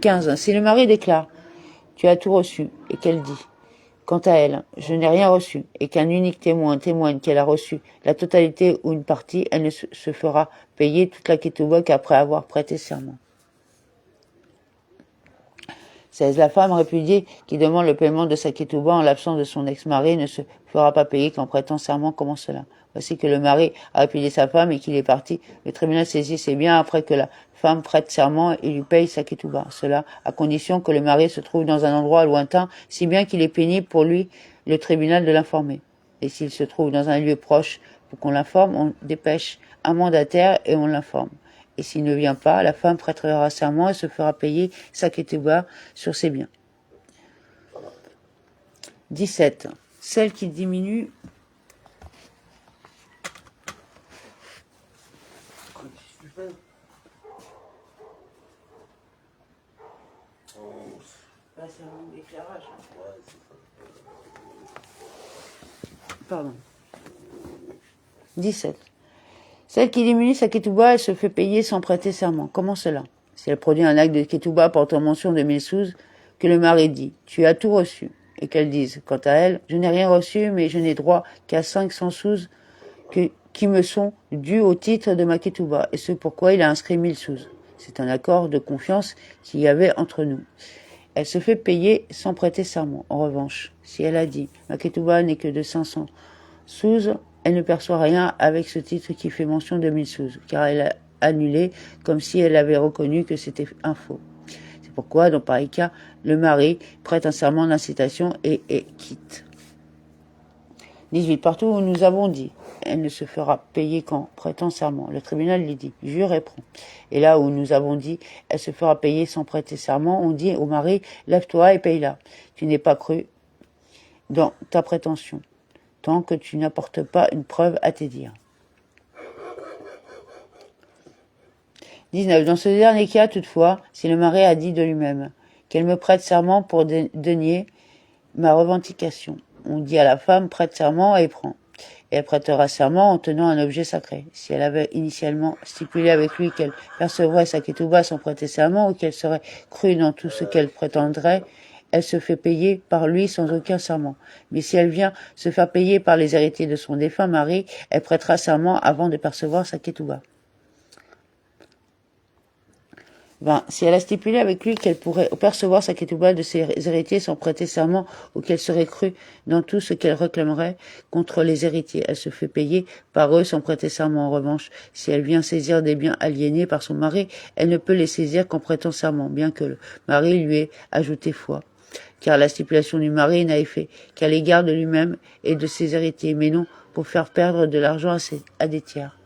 15. Si le mari déclare « Tu as tout reçu » et qu'elle dit « Quant à elle, je n'ai rien reçu » et qu'un unique témoin témoigne qu'elle a reçu la totalité ou une partie, elle ne se fera payer toute la ketouba qu'après avoir prêté serment. 16. La femme répudiée qui demande le paiement de sa ketouba en l'absence de son ex-mari ne se fera pas payer qu'en prêtant serment. Comment cela? Voici que le mari a répudié sa femme et qu'il est parti. Le tribunal saisit ses biens après que la femme prête serment et lui paye sa ketouba. Cela à condition que le mari se trouve dans un endroit lointain, si bien qu'il est pénible pour lui, le tribunal, de l'informer. Et s'il se trouve dans un lieu proche pour qu'on l'informe, on dépêche un mandataire et on l'informe. Et s'il ne vient pas, la femme prêtera serment et se fera payer sa ketouba sur ses biens. 17. Celle qui diminue c'est un éclairage. Pardon. 17. Celle qui diminue sa ketouba, elle se fait payer sans prêter serment. Comment cela? Si elle produit un acte de ketouba portant mention de 1000 sous, que le mari dit « Tu as tout reçu » et qu'elle dise quant à elle « Je n'ai rien reçu, mais je n'ai droit qu'à 500 sous qui me sont dus au titre de ma ketouba, et c'est pourquoi il a inscrit 1000 sous. » C'est un accord de confiance qu'il y avait entre nous. Elle se fait payer sans prêter serment. En revanche, si elle a dit « Ma ketouba n'est que de 500 sous », elle ne perçoit rien avec ce titre qui fait mention de 1000 sous, car elle a annulé comme si elle avait reconnu que c'était un faux. C'est pourquoi, dans pareil cas, le mari prête un serment d'incitation et quitte. 18. Partout où nous avons dit, elle ne se fera payer qu'en prêtant serment. Le tribunal lui dit, jure et prends. Et là où nous avons dit, elle se fera payer sans prêter serment, on dit au mari, lève-toi et paye-la. Tu n'es pas cru dans ta prétention, tant que tu n'apportes pas une preuve à tes dires. 19. Dans ce dernier cas, toutefois, si le mari a dit de lui-même qu'elle me prête serment pour dénier ma revendication, on dit à la femme, prête serment et prend. Et elle prêtera serment en tenant un objet sacré. Si elle avait initialement stipulé avec lui qu'elle percevrait sa ketouba sans prêter serment ou qu'elle serait crue dans tout ce qu'elle prétendrait, elle se fait payer par lui sans aucun serment. Mais si elle vient se faire payer par les héritiers de son défunt mari, elle prêtera serment avant de percevoir sa ketouba. 20. Si elle a stipulé avec lui qu'elle pourrait percevoir sa ketouba de ses héritiers sans prêter serment ou qu'elle serait crue dans tout ce qu'elle réclamerait contre les héritiers, elle se fait payer par eux sans prêter serment. En revanche, si elle vient saisir des biens aliénés par son mari, elle ne peut les saisir qu'en prêtant serment, bien que le mari lui ait ajouté foi. Car la stipulation du mari n'a effet qu'à l'égard de lui-même et de ses héritiers, mais non pour faire perdre de l'argent à des tiers.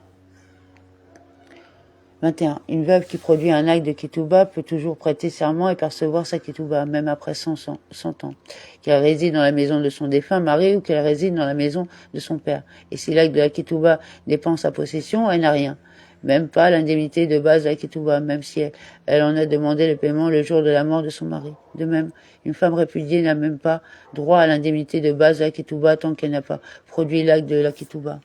21. Une veuve qui produit un acte de ketouba peut toujours prêter serment et percevoir sa ketouba, même après 100 ans, qu'elle réside dans la maison de son défunt mari ou qu'elle réside dans la maison de son père. Et si l'acte de la ketouba dépend sa possession, elle n'a rien. Même pas l'indemnité de base de la ketouba, même si elle en a demandé le paiement le jour de la mort de son mari. De même, une femme répudiée n'a même pas droit à l'indemnité de base de la ketouba tant qu'elle n'a pas produit l'acte de la ketouba.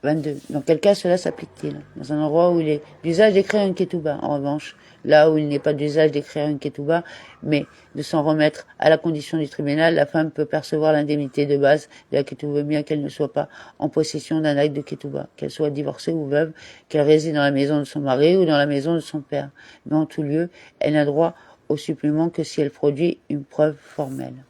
22. Dans quel cas cela s'applique-t-il? Dans un endroit où il est d'usage d'écrire une ketouba. En revanche, là où il n'est pas d'usage d'écrire une ketouba, mais de s'en remettre à la condition du tribunal, la femme peut percevoir l'indemnité de base de la ketouba, bien qu'elle ne soit pas en possession d'un acte de ketouba, qu'elle soit divorcée ou veuve, qu'elle réside dans la maison de son mari ou dans la maison de son père. Mais en tout lieu, elle n'a droit au supplément que si elle produit une preuve formelle.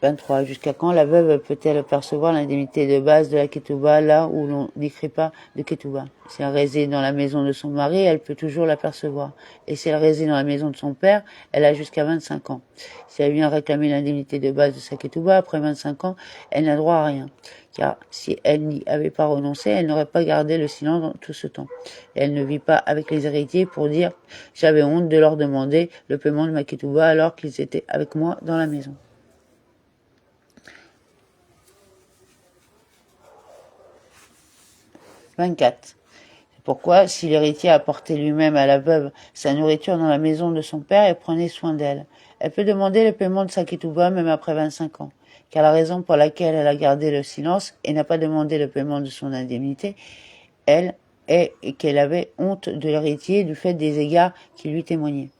23. Jusqu'à quand la veuve peut-elle percevoir l'indemnité de base de la ketouba là où l'on n'écrit pas de ketouba? Si elle réside dans la maison de son mari, elle peut toujours la percevoir. Et si elle réside dans la maison de son père, elle a jusqu'à 25 ans. Si elle vient réclamer l'indemnité de base de sa ketouba après 25 ans, elle n'a droit à rien. Car si elle n'y avait pas renoncé, elle n'aurait pas gardé le silence dans tout ce temps. Et elle ne vit pas avec les héritiers pour dire « j'avais honte de leur demander le paiement de ma ketouba alors qu'ils étaient avec moi dans la maison ». 24. C'est pourquoi, si l'héritier apportait lui-même à la veuve sa nourriture dans la maison de son père et prenait soin d'elle, elle peut demander le paiement de sa ketouba même après 25 ans. Car la raison pour laquelle elle a gardé le silence et n'a pas demandé le paiement de son indemnité, elle, est qu'elle avait honte de l'héritier du fait des égards qu'il lui témoignait.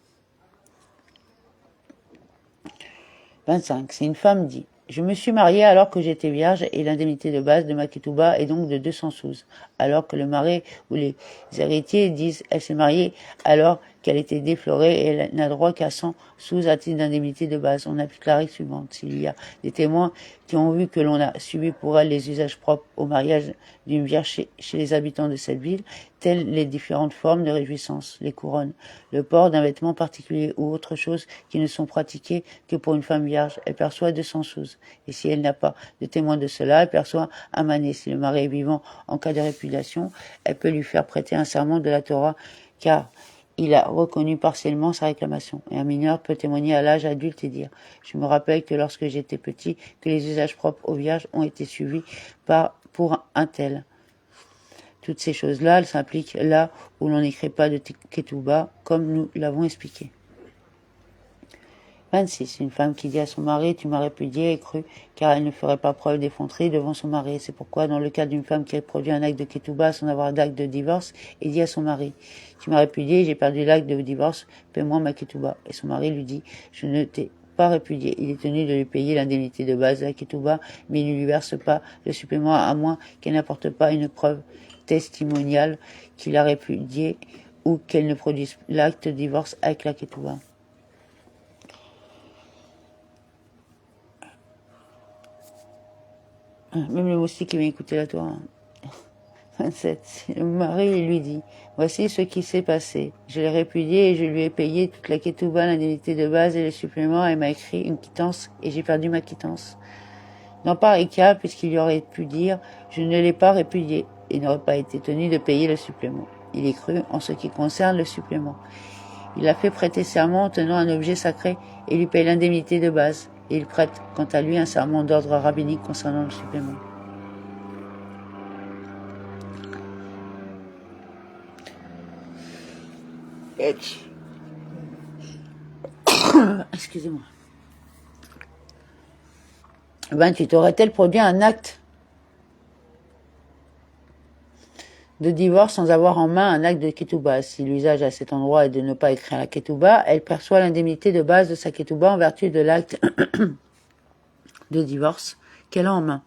25. Si une femme dit « Je me suis mariée alors que j'étais vierge et l'indemnité de base de ma ketouba est donc de 200 sous », alors que le mari ou les héritiers disent « Elle s'est mariée alors qu'elle était déflorée et elle n'a droit qu'à 100 sous à titre d'indemnité de base ». On applique la règle suivante. S'il y a des témoins qui ont vu que l'on a subi pour elle les usages propres au mariage d'une vierge chez les habitants de cette ville, telles les différentes formes de réjouissance, les couronnes, le port d'un vêtement particulier ou autre chose qui ne sont pratiquées que pour une femme vierge, elle perçoit 200 sous. Et si elle n'a pas de témoin de cela, elle perçoit un mané. Si le mari est vivant en cas de répudiation, elle peut lui faire prêter un serment de la Torah, car il a reconnu partiellement sa réclamation. Et un mineur peut témoigner à l'âge adulte et dire « Je me rappelle que lorsque j'étais petit, que les usages propres aux vierges ont été suivis pour un tel. » Toutes ces choses-là, elles s'appliquent là où l'on n'écrit pas de ketouba, comme nous l'avons expliqué. 26. Une femme qui dit à son mari « Tu m'as répudié et cru, car elle ne ferait pas preuve d'effronterie devant son mari. » C'est pourquoi, dans le cas d'une femme qui a produit un acte de ketouba sans avoir d'acte de divorce, elle dit à son mari « Tu m'as répudié, j'ai perdu l'acte de divorce, paie-moi ma ketouba. » Et son mari lui dit « Je ne t'ai pas répudié. » Il est tenu de lui payer l'indemnité de base de la ketouba, mais il ne lui verse pas le supplément à moins qu'elle n'apporte pas une preuve testimoniale qu'il a répudié ou qu'elle ne produise l'acte de divorce avec la ketouba. Même le moustique qui vient écouter la Torah. 27. Le mari lui dit « Voici ce qui s'est passé. Je l'ai répudié et je lui ai payé toute la ketouba, l'indemnité de base et les suppléments. Elle m'a écrit une quittance et j'ai perdu ma quittance. Dans pareil cas, puisqu'il y aurait pu dire « Je ne l'ai pas répudié » et n'aurait pas été tenu de payer le supplément. Il est cru en ce qui concerne le supplément. Il a fait prêter serment en tenant un objet sacré et lui paye l'indemnité de base. Et il prête, quant à lui, un serment d'ordre rabbinique concernant le supplément. Excusez-moi. 28. Aurait-elle produit un acte de divorce sans avoir en main un acte de ketouba? Si l'usage à cet endroit est de ne pas écrire la ketouba, elle perçoit l'indemnité de base de sa ketouba en vertu de l'acte de divorce qu'elle a en main.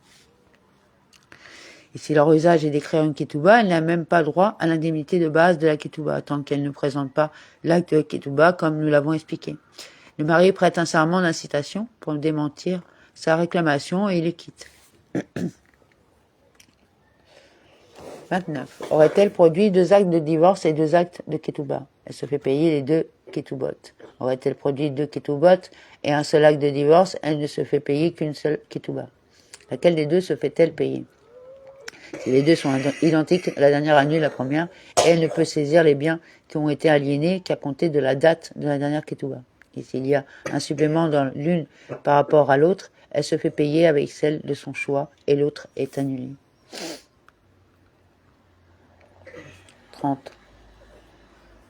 Et si leur usage est d'écrire une ketouba, elle n'a même pas droit à l'indemnité de base de la ketouba, tant qu'elle ne présente pas l'acte de ketouba comme nous l'avons expliqué. Le mari prête un serment d'incitation pour démentir sa réclamation et il les quitte. 29. Aurait-elle produit 2 actes de divorce et 2 actes de ketouba? Elle se fait payer les 2 ketubot. Aurait-elle produit 2 ketubot et un seul acte de divorce? Elle ne se fait payer qu'une seule ketouba. Laquelle des deux se fait-elle payer? Si les deux sont identiques, la dernière annule la première et elle ne peut saisir les biens qui ont été aliénés qu'à compter de la date de la dernière ketouba. Et s'il y a un supplément dans l'une par rapport à l'autre, elle se fait payer avec celle de son choix et l'autre est annulée. 30.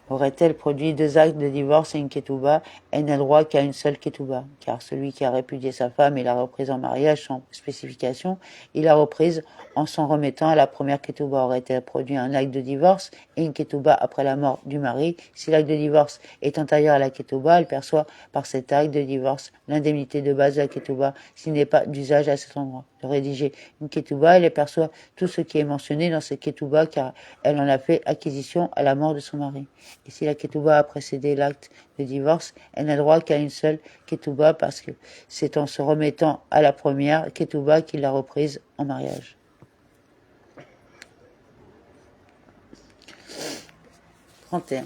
Aurait-elle produit 2 actes de divorce et une ketouba? Elle n'a droit qu'à une seule ketouba, car celui qui a répudié sa femme et l'a reprise en mariage sans spécification, il l'a reprise en s'en remettant à la première ketouba. Aurait-elle produit un acte de divorce et une ketouba après la mort du mari? Si l'acte de divorce est antérieur à la ketouba, elle perçoit par cet acte de divorce l'indemnité de base de la ketouba s'il n'est pas d'usage à cet endroit. de rédiger une ketouba, elle aperçoit tout ce qui est mentionné dans cette ketouba car elle en a fait acquisition à la mort de son mari. Et si la ketouba a précédé l'acte de divorce, elle n'a droit qu'à une seule ketouba parce que c'est en se remettant à la première ketouba qu'il l'a reprise en mariage. 31.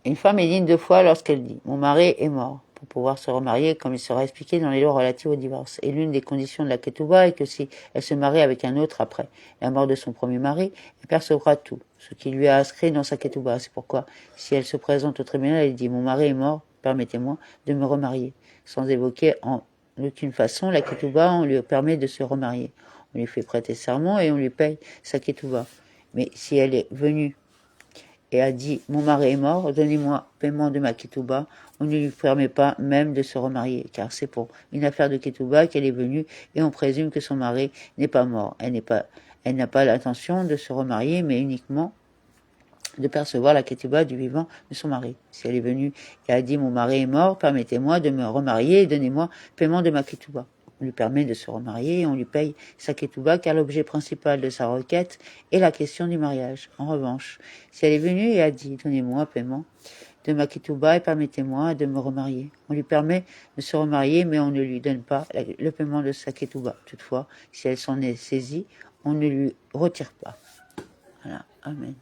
Une femme est digne de foi lorsqu'elle dit « Mon mari est mort » pour pouvoir se remarier, comme il sera expliqué dans les lois relatives au divorce. Et l'une des conditions de la ketouba est que si elle se marie avec un autre après la mort de son premier mari, elle percevra tout, ce qui lui a inscrit dans sa ketouba. C'est pourquoi, si elle se présente au tribunal, elle dit « Mon mari est mort, permettez-moi de me remarier », sans évoquer en aucune façon la ketouba, on lui permet de se remarier. On lui fait prêter serment et on lui paye sa ketouba. Mais si elle est venue et a dit « Mon mari est mort, donnez-moi paiement de ma ketouba », on ne lui permet pas même de se remarier, car c'est pour une affaire de ketouba qu'elle est venue et on présume que son mari n'est pas mort. Elle n'a pas l'intention de se remarier, mais uniquement de percevoir la ketouba du vivant de son mari. Si elle est venue et a dit « Mon mari est mort, permettez-moi de me remarier et donnez-moi paiement de ma ketouba ». On lui permet de se remarier et on lui paye sa ketouba car l'objet principal de sa requête est la question du mariage. En revanche, si elle est venue et a dit « Donnez-moi paiement de ma ketouba et permettez-moi de me remarier », on lui permet de se remarier mais on ne lui donne pas le paiement de sa ketouba. Toutefois, si elle s'en est saisie, on ne lui retire pas. Voilà. Amen.